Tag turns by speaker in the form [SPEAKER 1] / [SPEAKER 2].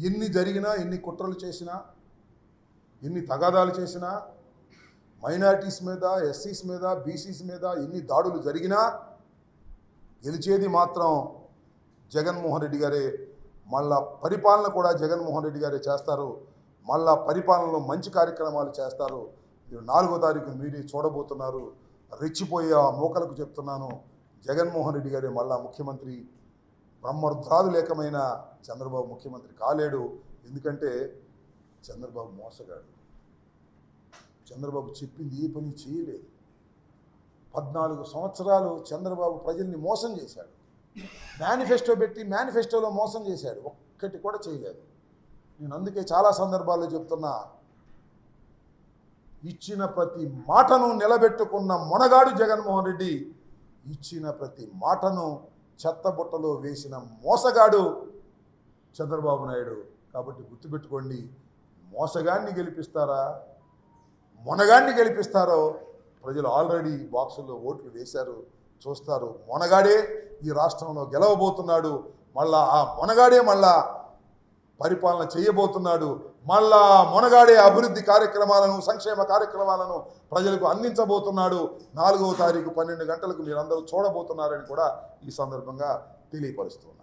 [SPEAKER 1] ఎన్ని జరిగినా, ఎన్ని కుట్రలు చేసినా, ఎన్ని తగాదాలు చేసినా, మైనారిటీస్ మీద, ఎస్సీస్ మీద, బీసీస్ మీద ఎన్ని దాడులు జరిగినా గెలిచేది మాత్రం జగన్మోహన్ రెడ్డి గారే. మళ్ళా పరిపాలన కూడా జగన్మోహన్ రెడ్డి గారే చేస్తారు. మళ్ళా పరిపాలనలో మంచి కార్యక్రమాలు చేస్తారు. మీరు 4వ తారీఖు మీరే చూడబోతున్నారు. రెచ్చిపోయే ఆ మోకలకు చెప్తున్నాను, జగన్మోహన్ రెడ్డి గారే మళ్ళా ముఖ్యమంత్రి. బ్రహ్మరుద్రాదులేకమైన చంద్రబాబు ముఖ్యమంత్రి కాలేడు. ఎందుకంటే చంద్రబాబు మోసగాడు. చంద్రబాబు చెప్పింది ఏ పని చేయలేదు. 14 సంవత్సరాలు చంద్రబాబు ప్రజల్ని మోసం చేశాడు. మేనిఫెస్టో పెట్టి మేనిఫెస్టోలో మోసం చేశాడు. ఒక్కటి కూడా చేయలేదు. నేను అందుకే చాలా సందర్భాల్లో చెప్తున్నా, ఇచ్చిన ప్రతి మాటను నిలబెట్టుకున్న మొనగాడు జగన్మోహన్ రెడ్డి. ఇచ్చిన ప్రతి మాటను చెత్తబుట్టలో వేసిన మోసగాడు చంద్రబాబు నాయుడు. కాబట్టి గుర్తుపెట్టుకోండి, మోసగాన్ని గెలిపిస్తారా, మొనగాన్ని గెలిపిస్తారో ప్రజలు ఆల్రెడీ బాక్సుల్లో ఓట్లు వేశారు, చూస్తారు. మొనగాడే ఈ రాష్ట్రంలో గెలవబోతున్నాడు. మళ్ళా ఆ మొనగాడే మళ్ళా పరిపాలన చేయబోతున్నాడు. మళ్ళా మొనగాడే అభివృద్ధి కార్యక్రమాలను, సంక్షేమ కార్యక్రమాలను ప్రజలకు అందించబోతున్నాడు. 4వ తారీఖు 12 గంటలకు మీరందరూ చూడబోతున్నారని కూడా ఈ సందర్భంగా తెలియపరుస్తున్నారు.